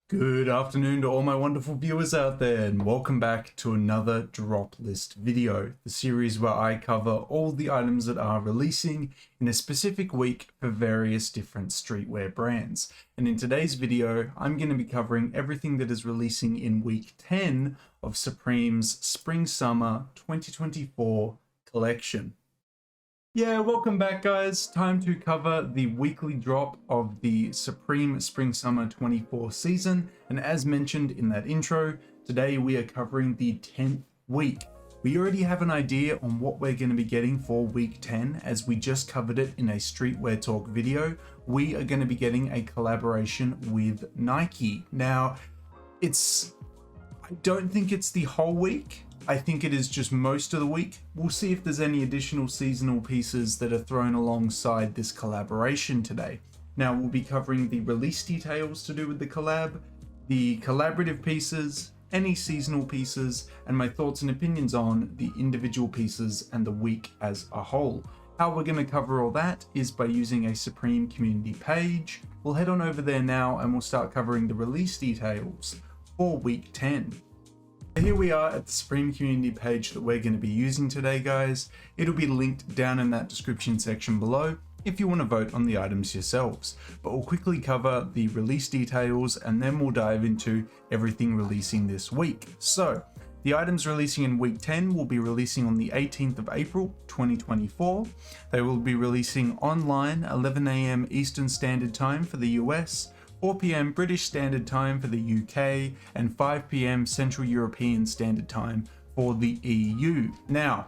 Good afternoon to all my wonderful viewers out there, and welcome back to another drop list video, the series where I cover all the items that are releasing in a specific week for various different streetwear brands. And in today's video, I'm going to be covering everything that is releasing in week 10 of Supreme's Spring-Summer 2024 collection. Yeah, welcome back guys. Time to cover the weekly drop of the Supreme Spring-Summer 24 season. And as mentioned in that intro, today we are covering the 10th week. We already have an idea on what we're going to be getting for week 10 as we just covered it in a Streetwear Talk video. We are going to be getting a collaboration with Nike. Now, I don't think it's the whole week. I think it is just most of the week. We'll see if there's any additional seasonal pieces that are thrown alongside this collaboration today. Now we'll be covering the release details to do with the collab, the collaborative pieces, any seasonal pieces, and my thoughts and opinions on the individual pieces and the week as a whole. How we're going to cover all that is by using a Supreme community page. We'll head on over there now and we'll start covering the release details for week 10. Here we are at the Supreme community page that we're going to be using today, guys. It'll be linked down in that description section below if you want to vote on the items yourselves. But we'll quickly cover the release details and then we'll dive into everything releasing this week. So, the items releasing in week 10 will be releasing on the 18th of April 2024. They will be releasing online 11 AM Eastern Standard Time for the US, 4 PM British Standard Time for the UK, and 5 PM Central European Standard Time for the EU. Now,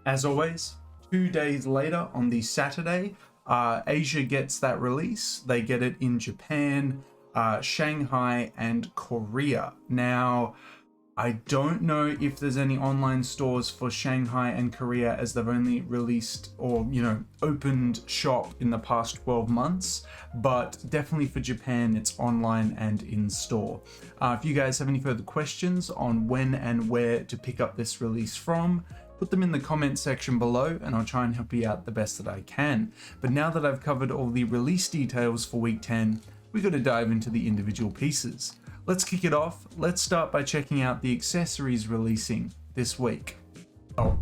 as always, 2 days later on the Saturday, Asia gets that release. They get it in Japan, Shanghai, and Korea. Now, I don't know if there's any online stores for Shanghai and Korea as they've only released or, opened shop in the past 12 months, but definitely for Japan, it's online and in store. If you guys have any further questions on when and where to pick up this release from, put them in the comment section below and I'll try and help you out the best that I can. But now that I've covered all the release details for week 10, we've got to dive into the individual pieces. Let's kick it off. Let's start by checking out the accessories releasing this week. Oh,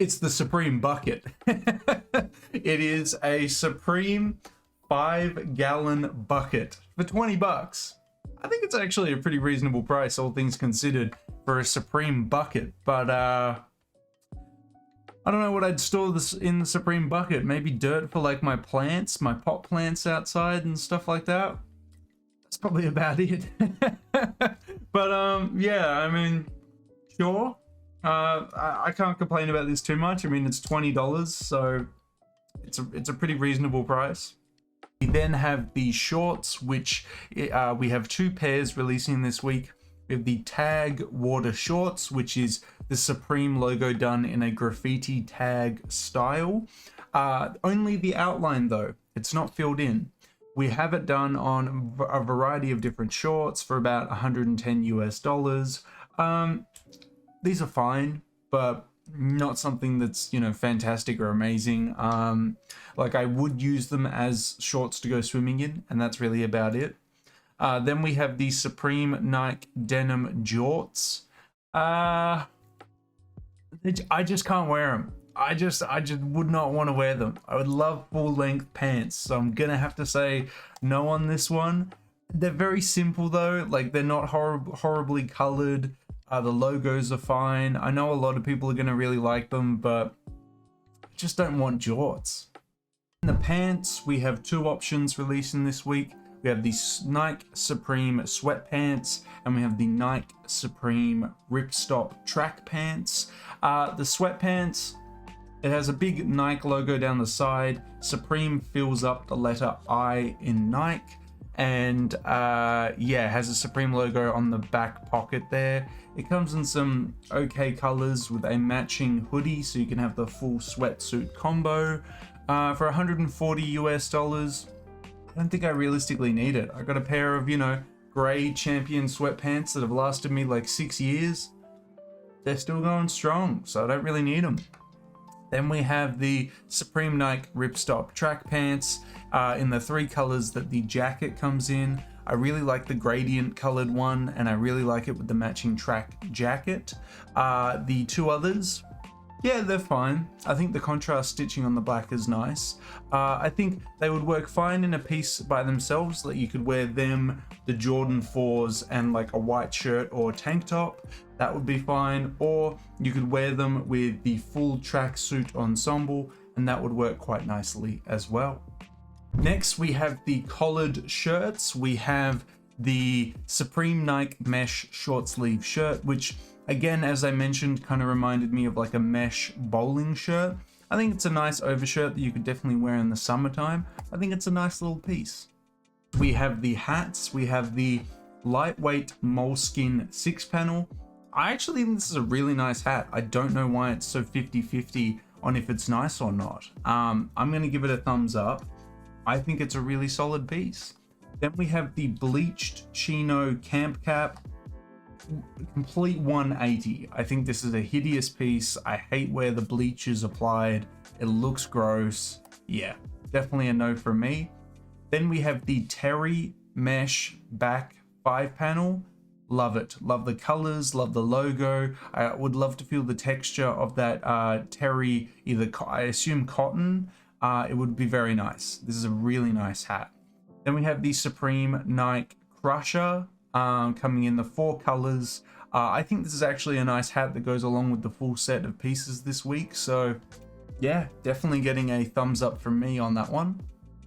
it's the Supreme bucket. It is a Supreme 5-gallon bucket for 20 bucks. I think it's actually a pretty reasonable price, all things considered, for a Supreme bucket. But I don't know what I'd store this in the Supreme bucket. Maybe dirt for like my plants, my pot plants outside and stuff like that. That's probably about it. But yeah, I mean, sure. I can't complain about this too much. I mean, it's $20, so it's a pretty reasonable price. We then have the shorts, which we have 2 pairs releasing this week. We have the Tag Water Shorts, which is the Supreme logo done in a graffiti tag style. Only the outline though, it's not filled in. We have it done on a variety of different shorts for about $110 US. These are fine, but not something that's, fantastic or amazing. Like I would use them as shorts to go swimming in, and that's really about it. Then we have the Supreme Nike Denim Jorts. I just can't wear them. I just would not want to wear them. I would love full-length pants, so I'm gonna have to say no on this one. They're very simple though, like they're not horribly colored. The logos are fine. I know a lot of people are gonna really like them, but I just don't want jorts. In the pants, we have 2 options releasing this week. We have the Nike Supreme sweatpants and we have the Nike Supreme Ripstop track pants. The sweatpants, it has a big Nike logo down the side. Supreme fills up the letter I in Nike, and yeah, it has a Supreme logo on the back pocket there. It comes in some okay colors with a matching hoodie, so you can have the full sweatsuit combo. For $140 US, I don't think I realistically need it. I got a pair of, gray Champion sweatpants that have lasted me like 6 years. They're still going strong, so I don't really need them. Then we have the Supreme Nike Ripstop track pants in the 3 colors that the jacket comes in. I really like the gradient colored one, and I really like it with the matching track jacket. The two others, yeah, they're fine. I think the contrast stitching on the black is nice. I think they would work fine in a piece by themselves, like you could wear them, the Jordan 4s, and like a white shirt or tank top. That would be fine. Or you could wear them with the full tracksuit ensemble, and that would work quite nicely as well. Next, we have the collared shirts. We have the Supreme Nike mesh short sleeve shirt, which again, as I mentioned, kind of reminded me of like a mesh bowling shirt. I think it's a nice overshirt that you could definitely wear in the summertime. I think it's a nice little piece. We have the hats. We have the lightweight moleskin 6-panel. I actually think this is a really nice hat. I don't know why it's so 50-50 on if it's nice or not. I'm going to give it a thumbs up. I think it's a really solid piece. Then we have the bleached chino camp cap. Complete 180. I think this is a hideous piece. I hate where the bleach is applied. It looks gross. Yeah, definitely a no from me. Then we have the terry mesh back 5-panel. Love it. Love the colors, love the logo. I would love to feel the texture of that terry, either I assume cotton. It would be very nice. This is a really nice hat. Then we have the Supreme Nike Crusher. Coming in the 4 colors. I think this is actually a nice hat that goes along with the full set of pieces this week. So yeah, definitely getting a thumbs up from me on that one.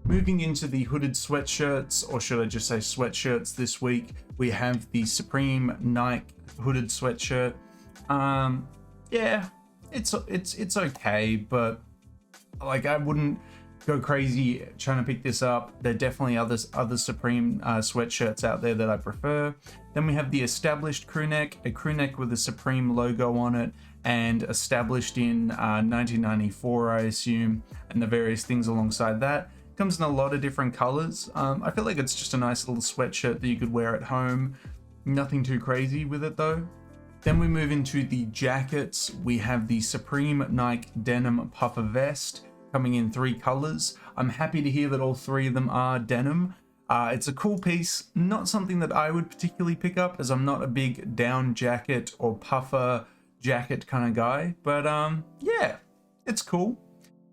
Moving into the hooded sweatshirts, or should I just say sweatshirts this week, we have the Supreme Nike hooded sweatshirt. Yeah, it's okay, but like I wouldn't go crazy trying to pick this up. There are definitely other Supreme sweatshirts out there that I prefer. Then we have the established crew neck, a crew neck with a Supreme logo on it, and established in 1994, I assume, and the various things alongside that. Comes in a lot of different colors. I feel like it's just a nice little sweatshirt that you could wear at home. Nothing too crazy with it though. Then we move into the jackets. We have the Supreme Nike denim puffer vest, coming in 3 colors. I'm happy to hear that all 3 of them are denim. It's a cool piece, not something that I would particularly pick up, as I'm not a big down jacket or puffer jacket kind of guy, but yeah, it's cool.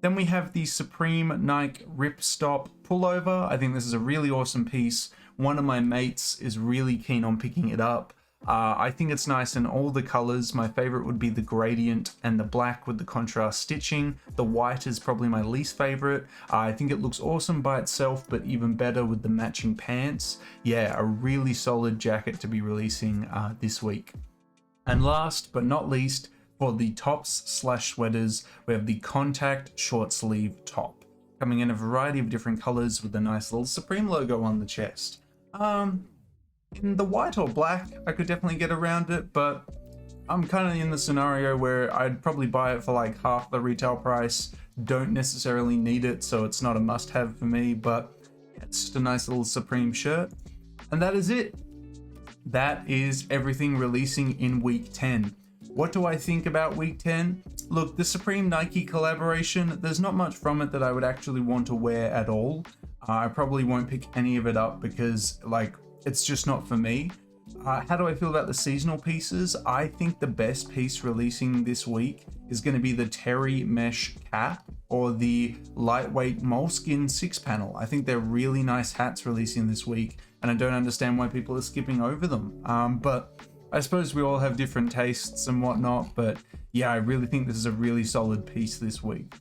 Then we have the Supreme Nike Ripstop pullover. I think this is a really awesome piece. One of my mates is really keen on picking it up. I think it's nice in all the colors. My favorite would be the gradient and the black with the contrast stitching. The white is probably my least favorite. I think it looks awesome by itself, but even better with the matching pants. Yeah, a really solid jacket to be releasing this week. And last but not least, for the tops/sweaters, we have the contact short sleeve top, coming in a variety of different colors with a nice little Supreme logo on the chest. In the white or black, I could definitely get around it, but I'm kind of in the scenario where I'd probably buy it for like half the retail price. Don't necessarily need it, so it's not a must-have for me, but it's just a nice little Supreme shirt. And that is it. That is everything releasing in week 10. What do I think about week 10? Look, the Supreme Nike collaboration, there's not much from it that I would actually want to wear at all. I probably won't pick any of it up because like, it's just not for me. How do I feel about the seasonal pieces? I think the best piece releasing this week is going to be the terry mesh cap or the lightweight moleskin 6-panel. I think they're really nice hats releasing this week, and I don't understand why people are skipping over them. But I suppose we all have different tastes and whatnot, but yeah, I really think this is a really solid piece this week.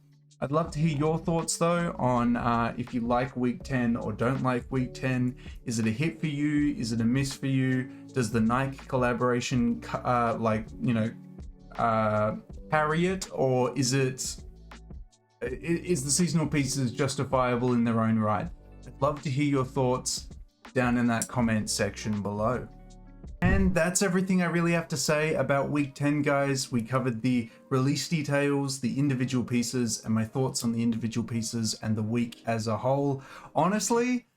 I'd love to hear your thoughts though on if you like week 10 or don't like week 10. Is it a hit for you? Is it a miss for you? Does the Nike collaboration parry it, or is the seasonal pieces justifiable in their own right? I'd love to hear your thoughts down in that comment section below. And that's everything I really have to say about week 10, guys. We covered the release details, the individual pieces, and my thoughts on the individual pieces and the week as a whole. Honestly,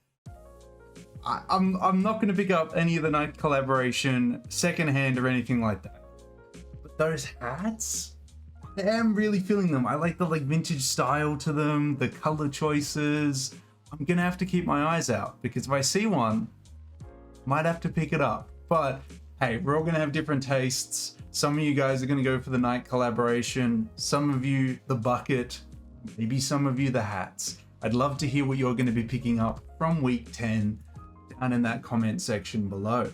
I'm not going to pick up any of the Nike collaboration secondhand or anything like that. But those hats, I am really feeling them. I like the vintage style to them, the color choices. I'm going to have to keep my eyes out, because if I see one, might have to pick it up. But hey, we're all gonna have different tastes. Some of you guys are gonna go for the Nike collaboration, some of you the bucket, maybe some of you the hats. I'd love to hear what you're gonna be picking up from week 10 down in that comment section below.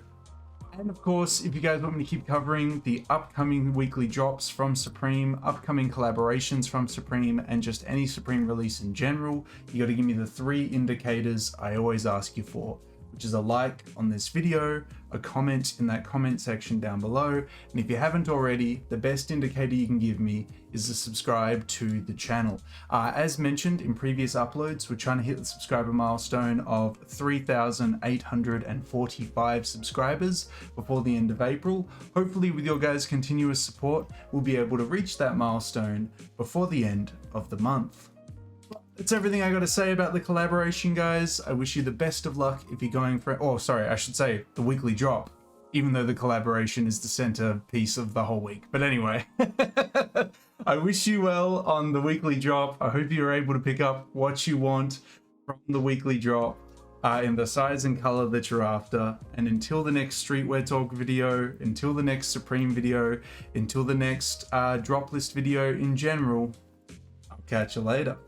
And of course, if you guys want me to keep covering the upcoming weekly drops from Supreme, upcoming collaborations from Supreme, and just any Supreme release in general, you got to give me the 3 indicators I always ask you for, which is a like on this video, a comment in that comment section down below, and if you haven't already, the best indicator you can give me is to subscribe to the channel. As mentioned in previous uploads, we're trying to hit the subscriber milestone of 3,845 subscribers before the end of April. Hopefully with your guys' continuous support, we'll be able to reach that milestone before the end of the month. That's everything I got to say about the collaboration, guys. I wish you the best of luck if you're going for, oh, sorry, I should say the weekly drop, even though the collaboration is the centerpiece of the whole week. But anyway, I wish you well on the weekly drop. I hope you're able to pick up what you want from the weekly drop in the size and color that you're after. And until the next streetwear talk video, until the next Supreme video, until the next drop list video in general, I'll catch you later.